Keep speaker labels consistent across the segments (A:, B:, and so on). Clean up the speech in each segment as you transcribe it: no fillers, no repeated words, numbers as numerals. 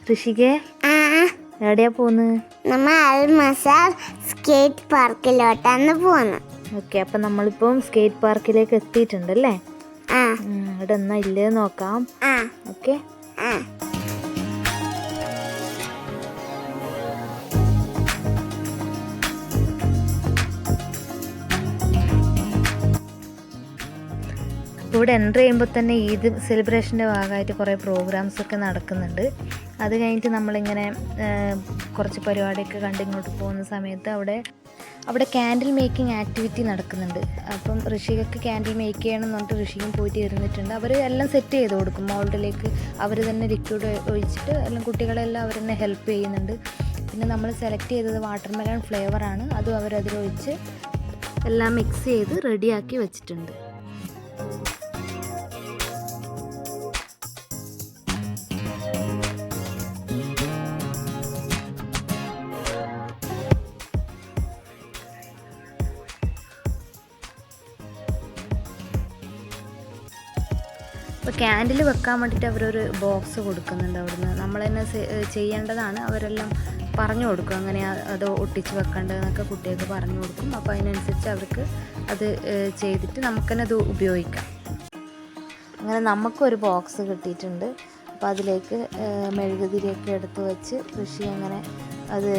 A: ഋഷികേ എവിടെയാ പോന്ന്?
B: നമ്മ അൽമസാർ സ്കേറ്റ് പാർക്കിലോട്ടാണ് പോന്ന്.
A: ഓക്കെ, അപ്പൊ നമ്മളിപ്പം സ്കേറ്റ് പാർക്കിലേക്ക് എത്തിയിട്ടുണ്ടല്ലേ?
B: ആ
A: ഇവിടെ എന്നാ ഇല്ലേ നോക്കാം.
B: ആ
A: ഓക്കെ,
B: ആ
A: ഇവിടെ എൻ്റർ ചെയ്യുമ്പോൾ തന്നെ ഈദ് സെലിബ്രേഷൻ്റെ ഭാഗമായിട്ട് കുറേ പ്രോഗ്രാംസ് ഒക്കെ നടക്കുന്നുണ്ട്. അത് കഴിഞ്ഞിട്ട് നമ്മളിങ്ങനെ കുറച്ച് പരിപാടിയൊക്കെ കണ്ട് ഇങ്ങോട്ട് പോകുന്ന സമയത്ത് അവിടെ ക്യാൻഡിൽ മേക്കിംഗ് ആക്ടിവിറ്റി നടക്കുന്നുണ്ട്. അപ്പം ഋഷികൾക്ക് ക്യാൻഡിൽ മേക്ക് ചെയ്യണം എന്ന് പറഞ്ഞിട്ട് ഋഷിയും പോയിട്ട് ഇരുന്നിട്ടുണ്ട്. അവർ എല്ലാം സെറ്റ് ചെയ്ത് കൊടുക്കും. മോൾഡിലേക്ക് അവർ തന്നെ ലിക്വിഡ് ഒഴിച്ചിട്ട് എല്ലാം കുട്ടികളെല്ലാം അവർ തന്നെ ഹെൽപ്പ് ചെയ്യുന്നുണ്ട്. പിന്നെ നമ്മൾ സെലക്ട് ചെയ്തത് വാട്ടർമെലൺ ഫ്ലേവറാണ്. അതും അവരതിലൊഴിച്ച് എല്ലാം മിക്സ് ചെയ്ത് റെഡിയാക്കി വെച്ചിട്ടുണ്ട്. ഇപ്പോൾ ക്യാൻഡിൽ വെക്കാൻ വേണ്ടിയിട്ട് അവരൊരു ബോക്സ് കൊടുക്കുന്നുണ്ട്. അവിടുന്ന് നമ്മൾ തന്നെ ചെയ്യേണ്ടതാണ്. അവരെല്ലാം പറഞ്ഞു കൊടുക്കും അങ്ങനെ അത് ഒട്ടിച്ച് വെക്കേണ്ടതെന്നൊക്കെ കുട്ടികൾക്ക് പറഞ്ഞു കൊടുക്കും. അപ്പോൾ അതിനനുസരിച്ച് അവർക്ക് അത് ചെയ്തിട്ട് നമുക്ക് തന്നെ അത് ഉപയോഗിക്കാം. അങ്ങനെ നമുക്കൊരു ബോക്സ് കിട്ടിയിട്ടുണ്ട്. അപ്പോൾ അതിലേക്ക് മെഴുകുതിരിയൊക്കെ എടുത്ത് വെച്ച് ഋഷി അങ്ങനെ അത്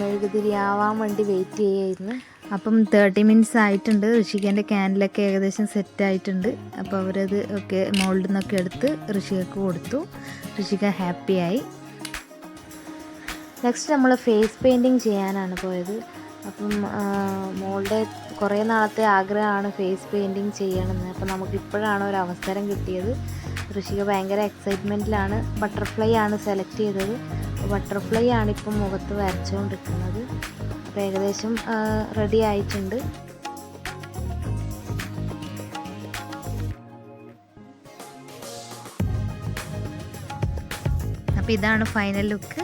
A: മെഴുകുതിരി ആവാൻ വേണ്ടി വെയിറ്റ് ചെയ്യായിരുന്നു. അപ്പം 30 മിനിറ്റ്സ് ആയിട്ടുണ്ട്. ഋഷികേൻ്റെ ക്യാൻഡിലൊക്കെ ഏകദേശം സെറ്റായിട്ടുണ്ട്. അപ്പോൾ അവരത് ഒക്കെ മോൾഡിൽ നിന്നൊക്കെ എടുത്ത് ഋഷികക്ക് കൊടുത്തു. ഋഷിക ഹാപ്പിയായി. നെക്സ്റ്റ് നമ്മൾ ഫേസ് പെയിൻറ്റിങ് ചെയ്യാനാണ് പോയത്. അപ്പം മോളുടെ കുറേ നാളത്തെ ആഗ്രഹമാണ് ഫേസ് പെയിൻറ്റിങ് ചെയ്യണമെന്ന്. അപ്പോൾ നമുക്കിപ്പോഴാണ് ഒരു അവസരം കിട്ടിയത്. ഋഷിക ഭയങ്കര എക്സൈറ്റ്മെൻറ്റിലാണ്. ബട്ടർഫ്ലൈ ആണ് സെലക്ട് ചെയ്തത്. ബട്ടർഫ്ലൈ ആണ് ഇപ്പം മുഖത്ത് വരച്ചുകൊണ്ടിരിക്കുന്നത്. അപ്പോൾ ഏകദേശം റെഡി ആയിട്ടുണ്ട്. അപ്പോൾ ഇതാണ് ഫൈനൽ ലുക്ക്.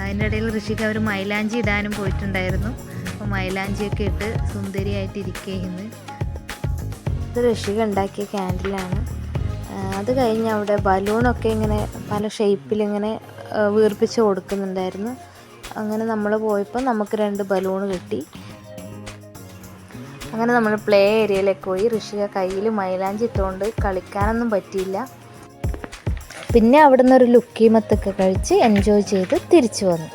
A: അതിൻ്റെ ഇടയിൽ ഋഷിക്ക് അവർ മൈലാഞ്ചി ഇടാനും പോയിട്ടുണ്ടായിരുന്നു. അപ്പോൾ മൈലാഞ്ചിയൊക്കെ ഇട്ട് സുന്ദരിയായിട്ട് ഇരിക്കുകയെന്ന്. ഇത് ഋഷിക ഉണ്ടാക്കിയ ക്യാൻഡിലാണ്. അത് കഴിഞ്ഞ് അവിടെ ബലൂണൊക്കെ ഇങ്ങനെ പല ഷേപ്പിലിങ്ങനെ വീർപ്പിച്ച് കൊടുക്കുന്നുണ്ടായിരുന്നു. അങ്ങനെ നമ്മൾ പോയപ്പോൾ നമുക്ക് 2 ബലൂൺ കിട്ടി. അങ്ങനെ നമ്മൾ പ്ലേ ഏരിയയിലേക്ക് പോയി. ഋഷിക കയ്യിൽ മൈലാഞ്ചി ഇട്ടുകൊണ്ട് കളിക്കാനൊന്നും പറ്റിയില്ല. പിന്നെ അവിടെ നിന്നൊരു ലുക്കിമത്തൊക്കെ കഴിച്ച് എൻജോയ് ചെയ്ത് തിരിച്ചു വന്നു.